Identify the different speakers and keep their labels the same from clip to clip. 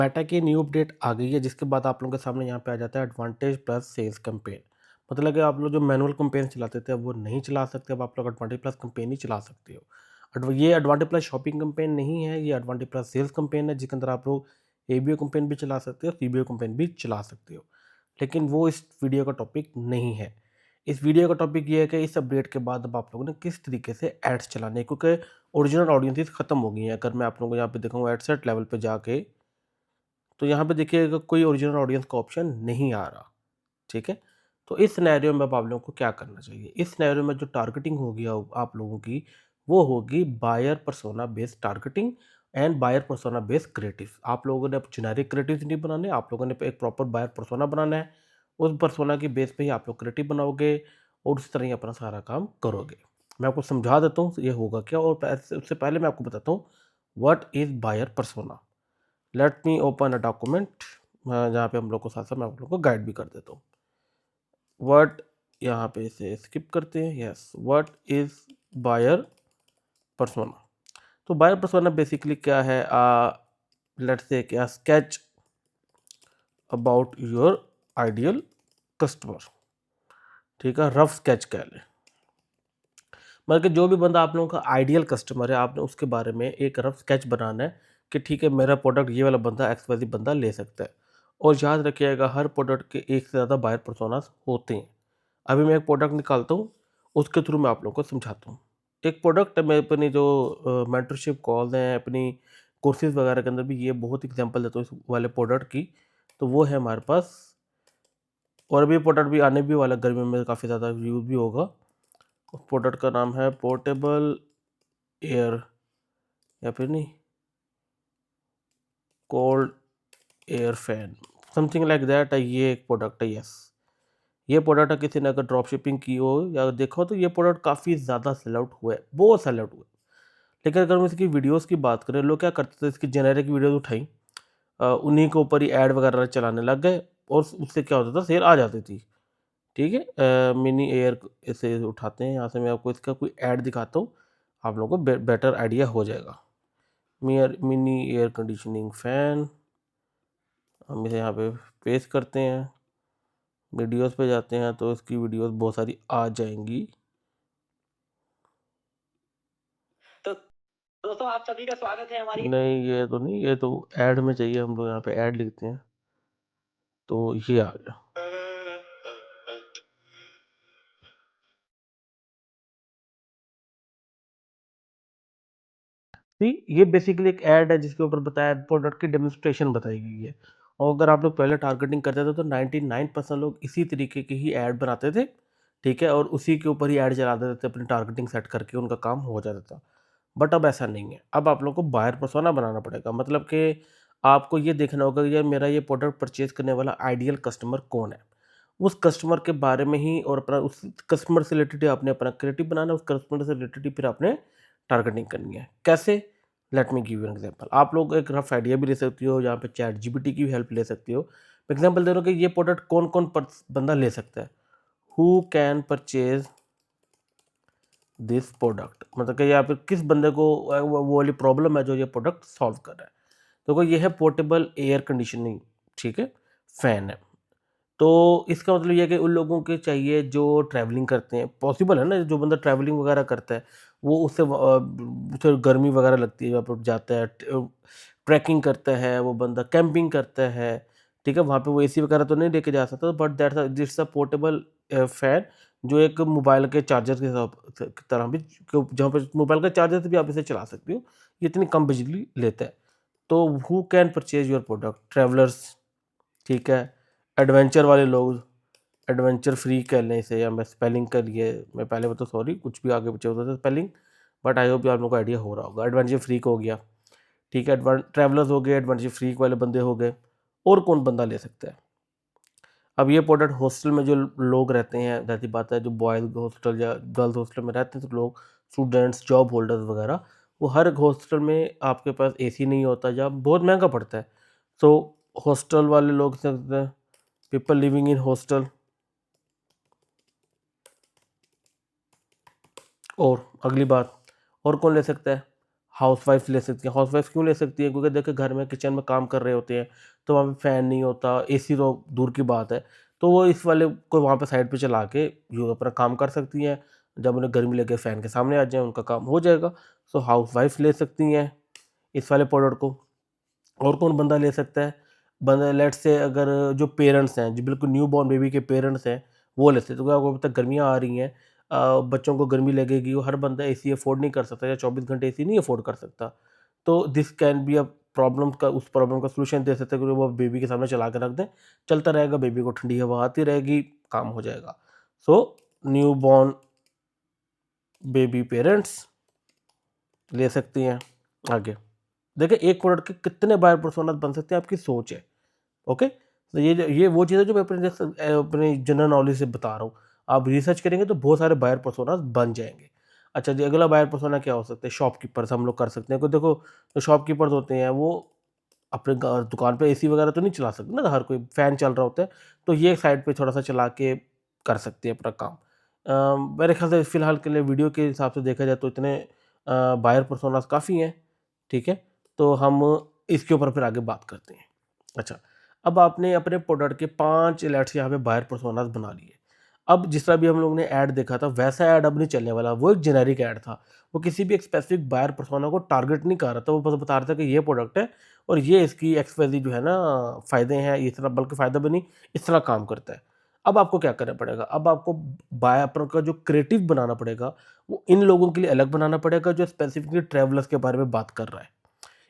Speaker 1: Meta की new update आ गई है, जिसके बाद आप लोगों के सामने यहाँ पे आ जाता है एडवांटेज प्लस सेल्स कैंपेन। मतलब कि आप लोग जो मैनुअल कैंपेन चलाते थे अब वो नहीं चला सकते, अब आप लोग एडवांटेज प्लस कैंपेन ही चला सकते हो। ये एडवांटेज प्लस शॉपिंग कैंपेन नहीं है, ये एडवांटेज प्लस सेल्स कैंपेन है, जिसके अंदर आप लोग एबीओ कैंपेन भी चला सकते हो, सीबीओ कैंपेन भी चला सकते हो। लेकिन वो इस वीडियो का टॉपिक नहीं है। इस वीडियो का टॉपिक ये है कि इस अपडेट के बाद अब आप लोगों ने किस तरीके से एड्स चलाने हैं, क्योंकि ओरिजिनल ऑडियंसेस खत्म हो गई हैं। अगर मैं आप लोगों को यहाँ पे दिखाऊँ एडसेट लेवल पे जाके, तो यहाँ पे देखिएगा कोई ओरिजिनल ऑडियंस का ऑप्शन नहीं आ रहा, ठीक है? तो इस सिनेरियो में अब आप लोगों को क्या करना चाहिए? इस सिनेरियो में जो टारगेटिंग होगी आप लोगों की, वो होगी buyer persona based targeting and buyer persona based creatives. आप लोगों ने अब जेनेरिक क्रिएटिव्स नहीं बनाने, आप लोगों ने एक प्रॉपर बायर पर्सोना बनाना है। उस पर्सोना की बेस पे ही आप लोग क्रिएटिव बनाओगे और उस तरह ही अपना सारा काम करोगे। मैं आपको समझा देता हूँ ये होगा क्या, और उससे पहले मैं आपको बताता हूँ what is buyer persona. Let me open a document जहाँ पे हम लोग को साथ साथ मैं आप लोग को गाइड भी कर देता हूँ। व्हाट, यहाँ पे इसे स्किप करते हैं। Yes, what is buyer persona. तो बायर पर्सोना बेसिकली क्या है? लेट्स से क्या, sketch about your ideal customer, ठीक है? रफ स्केच कह लें, मतलब कि जो भी बंदा आप लोगों का आइडियल कस्टमर है, आपने उसके बारे में एक रफ स्केच बनाना है कि ठीक है मेरा प्रोडक्ट ये वाला बंदा एक्सवाइज़ेड बंदा ले सकता है। और याद रखिएगा हर प्रोडक्ट के एक से ज़्यादा बायर पर्सोनास होते हैं। अभी मैं एक प्रोडक्ट निकालता हूँ, उसके थ्रू मैं आप लोगों को समझाता हूँ। एक प्रोडक्ट है, मैं अपनी जो मेंटरशिप कॉल्स हैं, अपनी कोर्सेज़ वगैरह के अंदर भी ये बहुत एग्जांपल देता हूँ इस वाले प्रोडक्ट की। तो वो है हमारे पास, और अभी प्रोडक्ट भी आने भी वाला, गर्मी में काफ़ी ज़्यादा यूज़ भी होगा। उस प्रोडक्ट का नाम है पोर्टेबल एयर, या फिर नहीं, cold air fan, something like that है। ये एक प्रोडक्ट है। यस, ये प्रोडक्ट किसी ने अगर ड्रॉप शिपिंग की हो या देखो तो ये प्रोडक्ट काफ़ी ज़्यादा सेल आउट हुआ है, बहुत सेल आउट हुआ है। लेकिन अगर हम इसकी वीडियोस की बात करें, लोग क्या करते थे, इसकी जेनेरिक वीडियोस उठाई, उन्हीं के ऊपर ही ऐड वगैरह चलाने लग गए और उससे क्या होता था, सेल आ जाती थी, ठीक है? मिनी एयर से उठाते हैं, यहाँ से मैं आपको इसका कोई ऐड दिखाता हूँ, आप लोगों को बेटर आइडिया हो जाएगा। मिनी एयर कंडीशनिंग फ़ैन, हम इसे यहाँ पे पेस्ट करते हैं, वीडियोस पे जाते हैं तो इसकी वीडियोस बहुत सारी आ जाएंगी। तो दोस्तों आप सभी का स्वागत है हमारी, नहीं ये तो नहीं, ये तो ऐड में चाहिए, हम लोग यहाँ पे ऐड लिखते हैं तो ये आ गया। ये बेसिकली एक ऐड है जिसके ऊपर बताया, प्रोडक्ट की डेमोन्स्ट्रेशन बताई गई है। और अगर आप लोग पहले टारगेटिंग करते थे तो 99% लोग इसी तरीके की ही ऐड बनाते थे, ठीक है? और उसी के ऊपर ही ऐड चला देते थे, अपनी टारगेटिंग सेट करके उनका काम हो जाता था। बट अब ऐसा नहीं है, अब आप लोग को बायर पर्सोना बनाना पड़ेगा। मतलब कि आपको ये देखना होगा कि यार मेरा ये प्रोडक्ट परचेज करने वाला आइडियल कस्टमर कौन है। उस कस्टमर के बारे में ही, और अपना उस कस्टमर से रिलेटेड आपने अपना क्रिएटिव बनाना है, उस कस्टमर से रिलेटेड ही फिर आपने टारगेटिंग करनी है। कैसे? Let me give you an example. आप लोग एक रफ आइडिया भी ले सकती हो, जहाँ पे चैट जीपीटी की भी हेल्प ले सकती हो। एग्जांपल दे रहा हूँ कि ये प्रोडक्ट कौन कौन बंदा ले सकता है, who can purchase this product, मतलब कि यहाँ पे किस बंदे को वो वाली प्रॉब्लम है जो ये प्रोडक्ट सॉल्व कर रहा है। देखो ये है पोर्टेबल एयर कंडीशनिंग, ठीक है, फ़ैन है। तो इसका मतलब ये है कि उन लोगों के चाहिए जो ट्रैवलिंग करते हैं, पॉसिबल है ना, जो बंदा ट्रैवलिंग वगैरह करता है वो उसे गर्मी वगैरह लगती है, वहाँ पर जाता है, ट्रैकिंग करता है, वो बंदा कैंपिंग करता है, ठीक है? वहाँ पे वो एसी वगैरह तो नहीं लेके जा सकता, but that's a portable fan, जो एक मोबाइल के चार्जर के हिसाब की तरह भी, जहाँ पे मोबाइल का चार्जर से भी आप इसे चला सकते हो, ये इतनी कम बिजली लेता है। तो who can purchase your product? Travellers, ठीक है, एडवेंचर वाले लोग, एडवेंचर फ्री कह लें इसे, या मैं स्पेलिंग कर लिए, मैं पहले तो सॉरी कुछ भी आगे पीछे होता था स्पेलिंग, बट आई होप आप लोगों को आइडिया हो रहा होगा। एडवेंचर फ्रीक हो गया, ठीक है, ट्रैवलर्स हो गए, एडवेंचर फ्रीक वाले बंदे हो गए। और कौन बंदा ले सकता है? अब ये प्रोडक्ट हॉस्टल में जो लोग रहते हैं, ज़ाहिर सी बात है, जो बॉयज़ हॉस्टल या गर्ल्स हॉस्टल में रहते हैं तो लोग, स्टूडेंट्स, जॉब होल्डर्स वगैरह, वो हर एक हॉस्टल में आपके पास एसी नहीं होता, या बहुत महंगा पड़ता है। सो हॉस्टल वाले लोग सकते हैं, पीपल लिविंग इन हॉस्टल। और अगली बात, और कौन ले सकता है? हाउसवाइफ ले सकती है। हाउसवाइफ क्यों ले सकती है? क्योंकि देखिए घर में किचन में काम कर रहे होते हैं, तो वहाँ पे फ़ैन नहीं होता, एसी तो दूर की बात है, तो वो इस वाले को वहाँ पे साइड पे चला के जो अपना काम कर सकती हैं। जब उन्हें गर्मी लगे फ़ैन के सामने आ जाएँ, उनका काम हो जाएगा। सो हाउसवाइफ ले सकती हैं इस वाले प्रोडक्ट को। और कौन बंदा ले सकता है? बंदा लेट्स से अगर जो पेरेंट्स हैं, जो बिल्कुल न्यू बॉर्न बेबी के पेरेंट्स हैं, वो ले सकते हैं। क्योंकि आपको पता है गर्मियाँ आ रही हैं, बच्चों को गर्मी लगेगी, वो हर बंदा एसी अफ़ोर्ड नहीं कर सकता या 24 घंटे एसी नहीं अफ़ोर्ड कर सकता। तो this can be a problem का उस प्रॉब्लम का सॉल्यूशन दे सकते हैं कि वो बेबी के सामने चला के रख दें, चलता रहेगा, बेबी को ठंडी हवा आती रहेगी, काम हो जाएगा। So new born baby parents ले सकती हैं। आगे देखिए एक प्रोडक्ट के कितने बायर पर्सोनास बन सकते हैं, आपकी सोच है। ओके, तो ये वो चीज़ है जो मैं अपने जनरल नॉलेज से बता रहा हूँ। आप रिसर्च करेंगे तो बहुत सारे बायर पर्सोनास बन जाएंगे। अच्छा जी, अगला बायर पर्सोना क्या हो सकता है? शॉपकीपर्स हम लोग कर सकते हैं। क्योंकि देखो जो शॉपकीपर्स होते हैं वो अपने दुकान पे एसी वगैरह तो नहीं चला सकते ना, हर कोई फैन चल रहा होता है, तो ये साइड पे थोड़ा सा चला के कर सकते हैं अपना काम। मेरे ख्याल से फिलहाल के लिए वीडियो के हिसाब से देखा जाए तो इतने बायर पर्सोनास काफ़ी हैं। ठीक है, तो हम इसके ऊपर फिर आगे बात करते हैं। अच्छा, अब आपने अपने प्रोडक्ट के 5 लेट्स यहाँ पे बायर पर्सोनास बना लिए। अब जिस तरह भी हम लोगों ने ऐड देखा था वैसा ऐड अब नहीं चलने वाला, वो एक जेनेरिक ऐड था। वो किसी भी एक स्पेसिफिक बायर पर्सोना को टारगेट नहीं कर रहा था, वो बस बता रहा था कि ये प्रोडक्ट है और ये इसकी एक्स-वाई-ज़ेड जो है ना फ़ायदे हैं, ये इतना बल्कि फ़ायदा भी नहीं, इस तरह काम करता है। अब आपको क्या करना पड़ेगा? अब आपको बायर का जो क्रिएटिव बनाना पड़ेगा, वो इन लोगों के लिए अलग बनाना पड़ेगा जो स्पेसिफिकली ट्रैवलर्स के बारे में बात कर रहा है।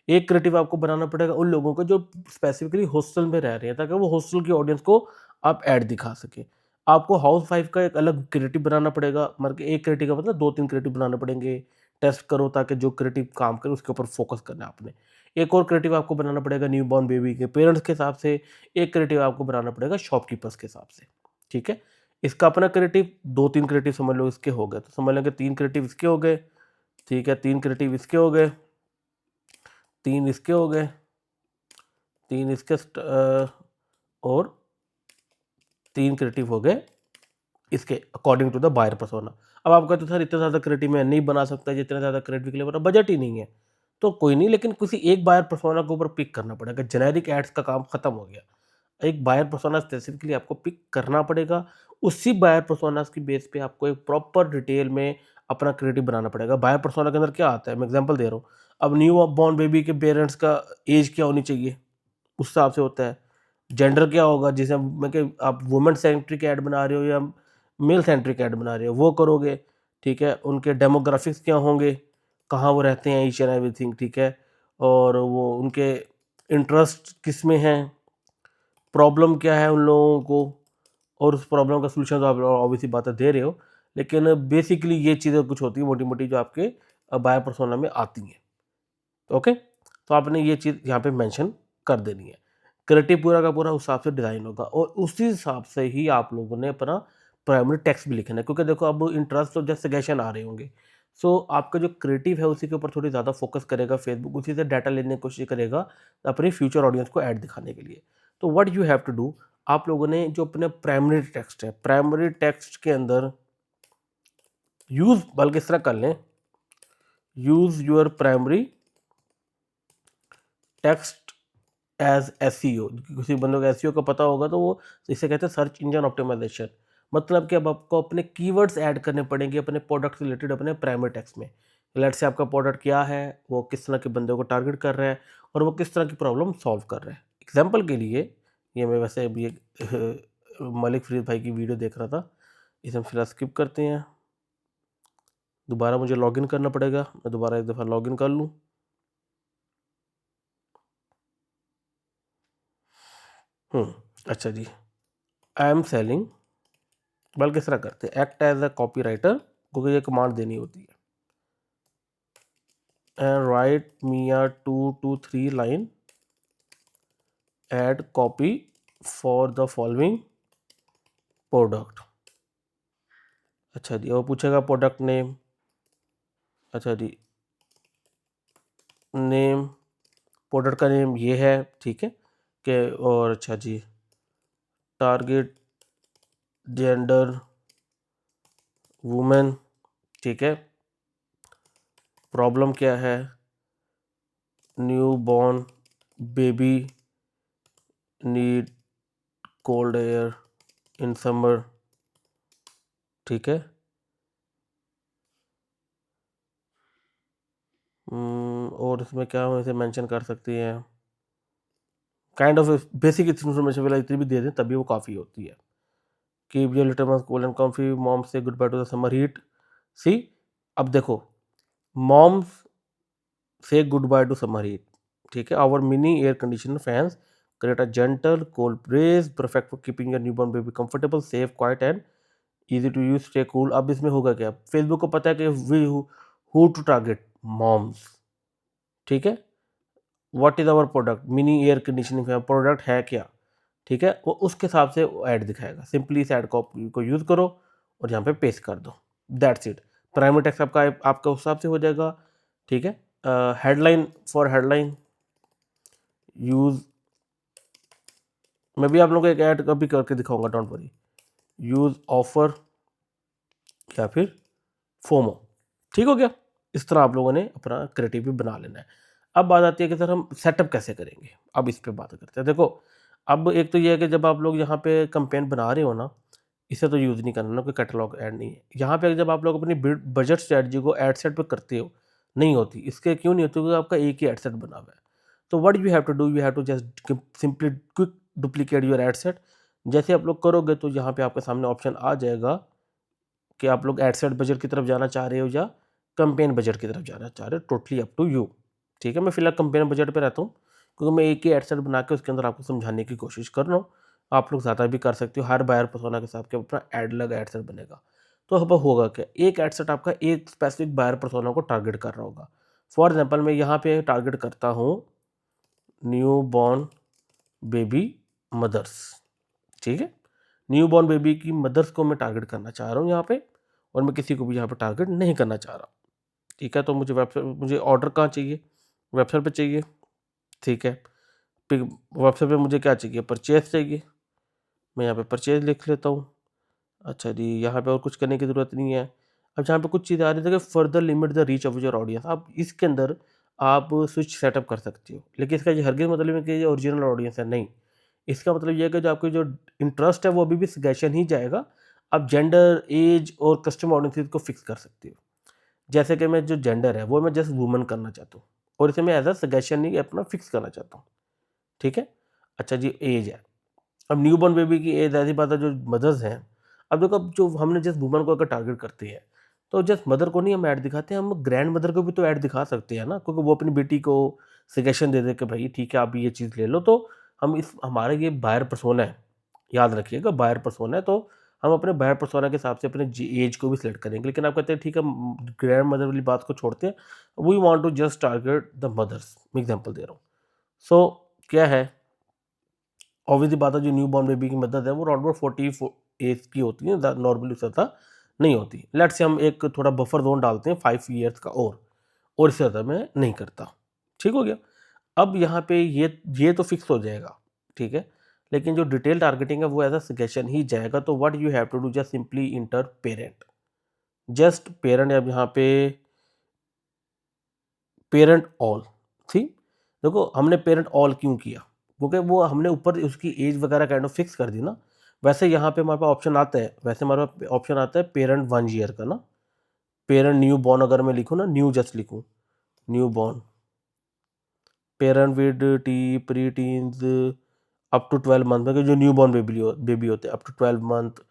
Speaker 1: एक क्रिएटिव आपको बनाना पड़ेगा उन लोगों को जो स्पेसिफिकली हॉस्टल में रह रहे हैं, ताकि वो हॉस्टल की ऑडियंस को आप ऐड दिखा सकें। आपको हाउसवाइफ का एक अलग क्रिएटिव बनाना पड़ेगा, मतलब कि एक क्रिएटिव का मतलब 2-3 क्रिएटिव बनाने पड़ेंगे। टेस्ट करो ताकि जो क्रिएटिव काम करे उसके ऊपर फोकस करना है आपने। एक और क्रिएटिव आपको बनाना पड़ेगा न्यूबॉर्न बेबी के पेरेंट्स के हिसाब से, एक क्रिएटिव आपको बनाना पड़ेगा शॉपकीपर्स के हिसाब से। ठीक है? इसका अपना क्रिएटिव 2-3 क्रिएटिव समझ लो इसके हो गए, तो समझ लेंगे 3 क्रिएटिव इसके हो गए। ठीक है? 3 क्रिएटिव इसके हो गए, 3 इसके हो गए, 3 इसके और 3 क्रिएटिव हो गए इसके according to the buyer persona. अब आप कहते हो सर इतना ज़्यादा क्रिएटिव मैं नहीं बना सकता, जितना ज़्यादा क्रिएटिव के लिए मेरा बजट ही नहीं है। तो कोई नहीं, लेकिन किसी एक बायर पर्सोना के ऊपर पिक करना पड़ेगा। जेनेरिक एड्स का काम खत्म हो गया। एक बायर पर्सोना स्पेसिफिकली आपको पिक करना पड़ेगा। उसी बायर पर्सोनास की बेस पे आपको एक प्रॉपर डिटेल में अपना क्रिएटिव बनाना पड़ेगा। बायर पर्सोना के अंदर क्या आता है? मैं एग्ज़ाम्पल दे रहा हूँ। अब न्यू बॉर्न बेबी के पेरेंट्स का ऐज क्या होनी चाहिए? उस हिसाब से होता है। जेंडर क्या होगा? जैसे मैं कि आप वुमेन सेंट्रिक ऐड बना रहे हो या मेल सेंट्रिक ऐड बना रहे हो, वो करोगे, ठीक है? उनके डेमोग्राफिक्स क्या होंगे? कहाँ वो रहते हैं, ईच एंड एवरीथिंग, ठीक है? और वो उनके इंटरेस्ट किसमें हैं? प्रॉब्लम क्या है उन लोगों को? और उस प्रॉब्लम का सॉल्यूशन तो आप ऑब्वियस सी बात है दे रहे हो, लेकिन बेसिकली ये चीज़ें कुछ होती हैं मोटी-मोटी जो आपके बायो पर्सोना में आती हैं। ओके? तो आपने ये चीज़ यहाँ पे मेंशन कर देनी है। क्रिएटिव पूरा का पूरा उस हिसाब से डिज़ाइन होगा और उसी हिसाब से ही आप लोगों ने अपना प्राइमरी टेक्स्ट भी लिखना है, क्योंकि देखो अब इंटरेस्ट और जस्ट सजेशन आ रहे होंगे। सो आपका जो क्रिएटिव है उसी के ऊपर थोड़ी ज़्यादा फोकस करेगा फेसबुक, उसी से डाटा लेने की कोशिश करेगा अपनी फ्यूचर ऑडियंस को ऐड दिखाने के लिए। तो what you have to do, आप लोगों ने जो अपने प्राइमरी टेक्स्ट है, प्राइमरी टेक्स्ट के अंदर यूज़ बल्कि इस तरह कर लें, use your primary text as SEO. किसी बंदे को एसईओ का पता होगा तो वो इसे कहते हैं सर्च इंजन ऑप्टिमाइजेशन। मतलब कि अब आपको अपने कीवर्ड्स ऐड करने पड़ेंगे अपने प्रोडक्ट से रिलेटेड अपने प्राइमरी टेक्स्ट में। लेट्स से आपका प्रोडक्ट क्या है, वो किस तरह के बंदे को टारगेट कर रहा है और वो किस तरह की प्रॉब्लम सॉल्व कर रहा है। एग्जाम्पल के लिए, ये मैं वैसे अभी एक मलिक फरीद भाई की वीडियो देख रहा था, इसे हम फिलहाल स्किप करते हैं। दोबारा मुझे लॉगिन करना पड़ेगा, मैं दोबारा एक दफ़ा लॉगिन कर लूँ। अच्छा जी, आई एम सेलिंग, बल्कि इस तरह करते हैं, act as a copy writer, क्योंकि ये कमांड देनी होती है। And write me a 2 to 3 line ad copy for the following product. अच्छा जी, वो पूछेगा प्रोडक्ट नेम। अच्छा जी, नेम, प्रोडक्ट का नेम ये है, ठीक है कि, और अच्छा जी, टारगेट जेंडर वुमेन, ठीक है, प्रॉब्लम क्या है, new born baby need cold air in summer, ठीक है। और इसमें क्या हम इसे मेंशन कर सकती हैं, काइंड ऑफ बेसिक इन्फॉर्मेशन वाला इतनी भी दे दें तभी वो काफ़ी होती है। Keep your little ones cool and comfy, mom से good bye to the summer heat. See, अब देखो, मॉम्स से good bye to summer heat, ठीक है। Our mini air conditioner fans create a gentle cold breeze perfect for keeping your newborn baby comfortable, safe, quiet and easy to use, stay cool। अब इसमें होगा क्या, Facebook को पता है कि we who to target, moms, ठीक है। What is our product, mini air conditioning fan, product है क्या, ठीक है। वो उसके हिसाब से ऐड दिखाएगा, सिंपली इस ऐड को यूज़ करो और यहाँ पे पेस्ट कर दो, दैट्स इट। प्राइमरी टेक्स्ट आपका उस हिसाब से हो जाएगा, ठीक है। हेडलाइन, फॉर हेडलाइन यूज़, मैं भी आप लोगों को एक ऐड कभी करके दिखाऊंगा, डोंट वरी। यूज़ ऑफर या फिर फोमो, ठीक हो गया। इस तरह आप लोगों ने अपना क्रिएटिव भी बना लेना है। अब बात आती है कि सर हम सेटअप कैसे करेंगे, अब इस पे बात करते हैं। देखो, अब एक तो ये है कि जब आप लोग यहाँ पे कैंपेन बना रहे हो ना, इसे तो यूज़ नहीं करना ना, कोई कैटलॉग ऐड नहीं है यहाँ पे। जब आप लोग अपनी बजट स्ट्रेटजी को एड सेट पे करते हो, नहीं होती, इसके क्यों नहीं होती, क्योंकि आपका एक ही एड सेट बना हुआ है। तो what you have to do, you have to just simply quick duplicate your ad set. जैसे आप लोग करोगे तो यहाँ पे आपके सामने ऑप्शन आ जाएगा कि आप लोग एड सेट बजट की तरफ जाना चाह रहे हो या कैंपेन बजट की तरफ जाना चाह रहे हो, टोटली अप टू यू, ठीक है। मैं फिलहाल कैंपेन बजट पे रहता हूँ, क्योंकि मैं एक ही एड सेट बना के उसके अंदर आपको समझाने की कोशिश कर रहा हूँ। आप लोग ज़्यादा भी कर सकते हो, हर बायर पर्सोना के हिसाब के अपना अलग एड सेट बनेगा। तो अब होगा क्या, एक एड सेट आपका एक स्पेसिफिक बायर पर्सोना को टारगेट कर रहा होगा। फॉर एग्जाम्पल मैं यहाँ पे टारगेट करता हूँ न्यू बॉर्न बेबी मदर्स, ठीक है। न्यू बॉर्न बेबी की मदर्स को मैं टारगेट करना चाह रहा हूँ यहाँ पे, और मैं किसी को भी यहाँ पे टारगेट नहीं करना चाह रहा, ठीक है। तो मुझे वेबसाइट, मुझे ऑर्डर कहाँ चाहिए, वेबसाइट पे चाहिए, ठीक है। वेबसाइट पे मुझे क्या चाहिए, परचेज चाहिए, मैं यहाँ पे परचेज लिख लेता हूँ। अच्छा जी, यहाँ पे और कुछ करने की ज़रूरत नहीं है। अब जहाँ पे कुछ चीज़ें आ रही थी कि further limit the reach of your audience, आप इसके अंदर आप स्विच सेटअप कर सकते हो, लेकिन इसका ये हरगिज़ मतलब है कि ये ओरिजिनल ऑडियंस है, नहीं। इसका मतलब ये है कि जो आपकी जो इंटरेस्ट है वो अभी भी सजेशन ही जाएगा। आप जेंडर, एज और कस्टमर ऑडियंसेस को फिक्स कर सकते हो। जैसे कि मैं जो जेंडर है वो मैं जस्ट वुमन करना चाहता हूँ, और इसे मैं एज अ सजेशन ही अपना फिक्स करना चाहता हूँ, ठीक है। अच्छा जी, एज है, अब न्यूबॉर्न बेबी की एज, ऐसी बात है जो मदर्स हैं। अब देखो, अब जो हमने जस्ट वुमन को अगर टारगेट करते हैं, तो जस्ट मदर को नहीं हम ऐड दिखाते हैं, हम ग्रैंड मदर को भी तो ऐड दिखा सकते हैं ना, क्योंकि वो अपनी बेटी को सजेशन दे दे कि भाई ठीक है आप ये चीज़ ले लो। तो हम इस, हमारा ये बायर पर्सोना है, याद रखिएगा बायर पर्सोना है, तो हम अपने बायर पर्सोना के हिसाब से अपने एज को भी सिलेक्ट करेंगे। लेकिन आप कहते हैं ठीक है, ग्रैंड मदर वाली बात को छोड़ते हैं, we want to just target the mothers, मैं एग्जांपल दे रहा हूँ। सो क्या है, ऑब्वियसली बात है, जो न्यू बॉर्न बेबी की मदद है वो अराउंड अबाउट 40 एज की होती है, नॉर्मली उससे ज़्यादा नहीं होती। लेट्स से हम एक थोड़ा बफर जोन डालते हैं 5 ईयर्स का, और इससे ज़्यादा मैं नहीं करता, ठीक हो गया। अब यहाँ पे ये तो फिक्स हो जाएगा, ठीक है। लेकिन जो डिटेल टारगेटिंग है वो एज अ सजेशन ही जाएगा। तो what you have to do, just simply enter parent, just parent. अब यहाँ पे पेरेंट ऑल, ठीक। देखो हमने पेरेंट ऑल क्यों किया, क्योंकि वो हमने ऊपर उसकी एज वगैरह काइंड ऑफ फिक्स कर दी ना। वैसे यहाँ पे हमारे पास ऑप्शन आता है, वैसे हमारे पास ऑप्शन आता है पेरेंट 1 ईयर का ना, पेरेंट न्यू बॉर्न अगर मैं लिखूँ ना, न्यू जस्ट लिखूँ, newborn, parent with T preteens up to 12 month में, जो न्यू बॉर्न बेबी होते हैं up to 12 month,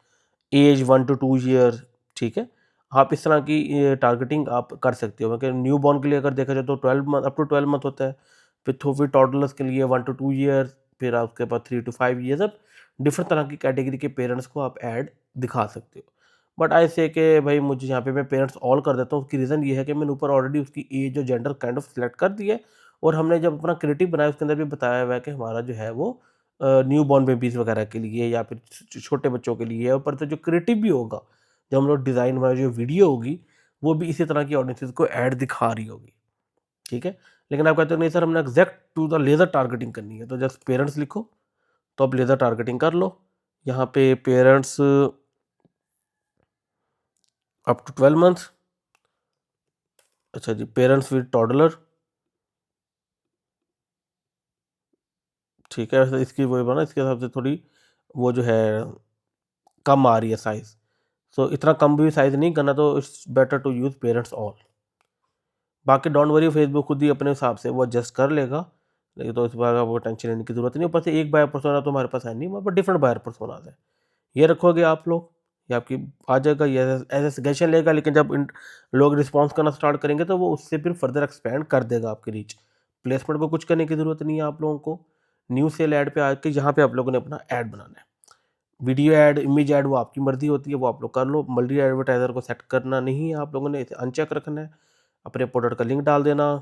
Speaker 1: age 1 to 2 year, ठीक है। आप इस तरह की टारगेटिंग आप कर सकते हो, क्योंकि न्यू बॉर्न के लिए अगर देखा जाए तो 12 मंथ, अप टू 12 मंथ होता है। फिर टॉडलर्स के लिए 1 to 2 ईयर, फिर आपके पास 3 to 5 ईयर्स। अब डिफरेंट तरह की कैटेगरी के पेरेंट्स को आप ऐड दिखा सकते हो। बट आई से कि भाई मुझे यहाँ पे मैं पेरेंट्स ऑल कर देता हूँ, उसकी रीज़न ये है कि मैंने ऊपर ऑलरेडी उसकी एज और जेंडर काइंड ऑफ सिलेक्ट कर दिया है, और हमने जब अपना क्रिएटिव बनाया उसके अंदर भी बताया हुआ है कि हमारा जो है वो न्यू बॉर्न बेबीज़ वगैरह के लिए या फिर छोटे बच्चों के लिए है। ऊपर से जो क्रिएटिव भी होगा, जो हम लोग डिज़ाइन वाली जो वीडियो होगी, वो भी इसी तरह की ऑडियंसेस को ऐड दिखा रही होगी, ठीक है। लेकिन आप कहते हो नहीं सर हमने exact to the laser targeting करनी है, तो जस्ट पेरेंट्स लिखो, तो आप लेज़र टारगेटिंग कर लो। यहाँ पे पेरेंट्स अप टू 12 मंथ, अच्छा जी, पेरेंट्स विद टॉडलर, ठीक है, वैसे इसकी वो बना इसके हिसाब से थोड़ी वो जो है कम आ रही है साइज़। सो इतना कम भी साइज़ नहीं करना, तो it's better to use parents all. बाकी डोंट वरी, फेसबुक खुद ही अपने हिसाब से वो एडजस्ट कर लेगा, लेकिन तो इस बार आपको टेंशन लेने की ज़रूरत नहीं। ऊपर से एक बायर पर्सोना तो हमारे पास है नहीं, हमारे पास डिफरेंट बायर पर्सोनाज़ हैं। ये रखोगे आप लोग, ये आपकी आ जाएगा, ये एज़ ए सजेशन लेगा, लेकिन जब इन लोग रिस्पॉन्स करना स्टार्ट करेंगे तो वो उससे फिर फर्दर एक्सपेंड कर देगा आपकी रीच। प्लेसमेंट को कुछ करने की ज़रूरत नहीं है आप लोगों को। न्यू सेल ऐड पे आके यहाँ पे आप लोगों ने अपना ऐड बनाना है। वीडियो ऐड, इमेज ऐड वो आपकी मर्ज़ी होती है, वो आप लोग कर लो। मल्टी एडवर्टाइज़र को सेट करना नहीं है आप लोगों ने, इसे अनचेक रखना है। अपने प्रोडक्ट का लिंक डाल देना।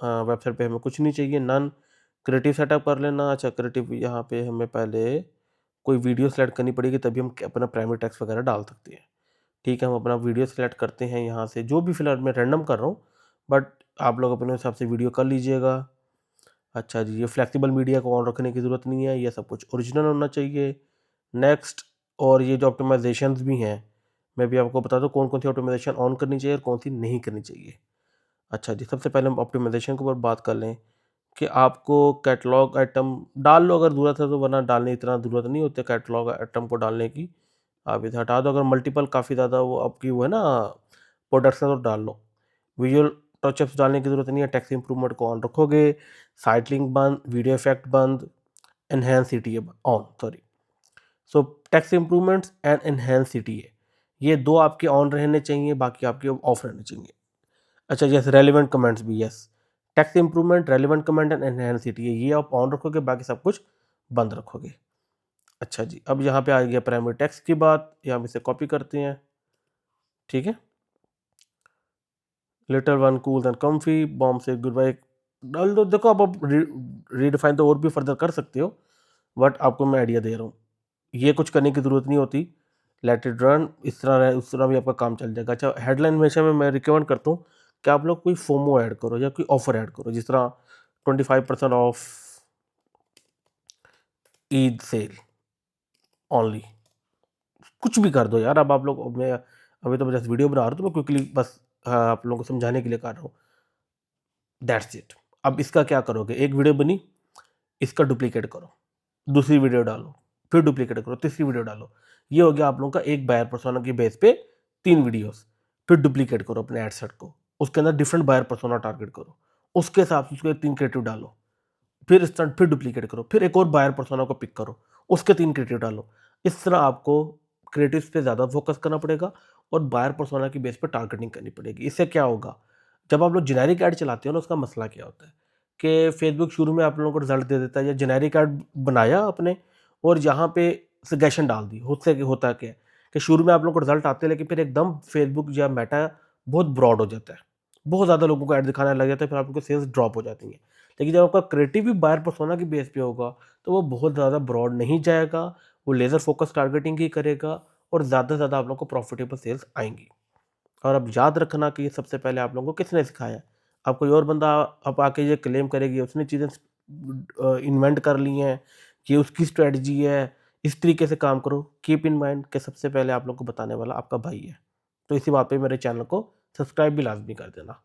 Speaker 1: वेबसाइट पे हमें कुछ नहीं चाहिए, नन। क्रिएटिव सेटअप कर लेना। अच्छा, क्रिएटिव यहाँ पे हमें पहले कोई वीडियो सेलेक्ट करनी पड़ेगी, तभी हम अपना प्राइमरी टेक्स्ट वगैरह डाल सकते हैं। ठीक है, हम अपना वीडियो सेलेक्ट करते हैं यहाँ से, जो भी फिलहाल मैं रैंडम कर रहा हूँ, बट आप लोग अपने हिसाब से वीडियो कर लीजिएगा। अच्छा जी, ये फ्लेक्सिबल मीडिया को ऑन रखने की ज़रूरत नहीं है, ये सब कुछ ओरिजिनल होना चाहिए। नेक्स्ट, और ये जो ऑप्टिमाइजेशंस भी हैं, मैं भी आपको बता दूँ कौन कौन सी ऑप्टिमाइजेशन ऑन करनी चाहिए और कौन सी नहीं करनी चाहिए। अच्छा जी, सबसे पहले हम ऑप्टिमाइजेशन के ऊपर बात कर लें कि आपको कैटलॉग आइटम डाल लो अगर ज़रूरत है तो, वरना डालने की इतना ज़रूरत नहीं होती कैटलॉग आइटम को डालने की। आप इसे हटा दो, अगर मल्टीपल काफ़ी ज़्यादा वो आपकी वो है ना प्रोडक्ट्स है तो डाल लो। विजुअल टचअप्स डालने की ज़रूरत नहीं है, टेक्स्ट इंप्रूवमेंट को ऑन रखोगे। साइट लिंक बंद, वीडियो इफेक्ट बंद, enhance CTA on, sorry. So text improvements and enhance CTA, ये दो आपके ऑन रहने चाहिए, बाकी आपके ऑफ रहने चाहिए। अच्छा, यस, रेलेवेंट कमेंट्स भी, yes. Text improvement, relevant comment and enhance CTA, ये आप ऑन रखोगे, बाकी सब कुछ बंद रखोगे। अच्छा जी, अब यहाँ पे आ गया प्राइमरी टेक्स्ट की बात, यहाँ इसे कॉपी करते हैं। ठीक है, little one cool and comfy, bomb से गुड बाय डाल दो। देखो, आप रीडिफाइन तो और भी फर्दर कर सकते हो, बट आपको मैं आइडिया दे रहा हूँ, ये कुछ करने की ज़रूरत नहीं होती। लेट इट रन, इस तरह रहे, उस तरह भी आपका काम चल जाएगा। अच्छा, हेडलाइन हमेशा में मैं रिकमेंड करता हूँ कि आप लोग कोई फोमो ऐड करो या कोई ऑफर ऐड करो, जिस तरह 25% ऑफ ईद सेल ओनली, कुछ भी कर दो यार। अब आप लोग, मैं अभी तो मैं जस्ट वीडियो बना रहा हूँ, तो मैं क्विकली बस आप लोगों को समझाने के लिए कर रहा हूँ। That's it. अब इसका क्या करोगे, एक वीडियो बनी, इसका डुप्लीकेट करो, दूसरी वीडियो डालो, फिर डुप्लीकेट करो, तीसरी वीडियो डालो। ये हो गया आप लोगों का एक बायर पर्सोना की बेस पे 3 वीडियोस। फिर डुप्लीकेट करो अपने एड सेट को, उसके अंदर डिफरेंट बायर पर्सोना टारगेट करो, उसके हिसाब से उसके 3 क्रिएटिव डालो। फिर स्टार्ट, फिर डुप्लीकेट करो, फिर एक और बायर पर्सोना को पिक करो, उसके 3 क्रिएटिव डालो। इस तरह आपको क्रिएटिव्स पे ज़्यादा फोकस करना पड़ेगा और बायर पर्सोना की बेस पे टारगेटिंग करनी पड़ेगी। इससे क्या होगा, जब आप लोग जेनेरिक ऐड चलाते हो ना, उसका मसला क्या होता है कि फेसबुक शुरू में आप लोगों को रिजल्ट दे देता है, या जेनेरिक ऐड बनाया आपने और यहाँ पे सजेशन डाल दी, उससे होता क्या है कि शुरू में आप लोगों को रिजल्ट आते हैं, लेकिन फिर एकदम फेसबुक या मेटा बहुत ब्रॉड हो जाता है, बहुत ज़्यादा लोगों को ऐड दिखाने लग जाता है, फिर आपको सेल्स ड्रॉप हो जाती हैं। लेकिन जब आपका क्रिएटिव भी बायर पर्सोना की बेस पे होगा, तो वो बहुत ज़्यादा ब्रॉड नहीं जाएगा, वो लेज़र फोकस टारगेटिंग ही करेगा और ज़्यादा से ज़्यादा आप लोगों को प्रॉफिटेबल सेल्स आएंगी। और अब याद रखना कि ये सबसे पहले आप लोगों को किसने सिखाया है। अब कोई और बंदा अब आके ये क्लेम करेगी उसने चीज़ें इन्वेंट कर ली हैं, ये उसकी स्ट्रेटजी है, इस तरीके से काम करो। कीप इन माइंड कि सबसे पहले आप लोगों को बताने वाला आपका भाई है। तो इसी बात पे मेरे चैनल को सब्सक्राइब भी लाज़मी कर देना।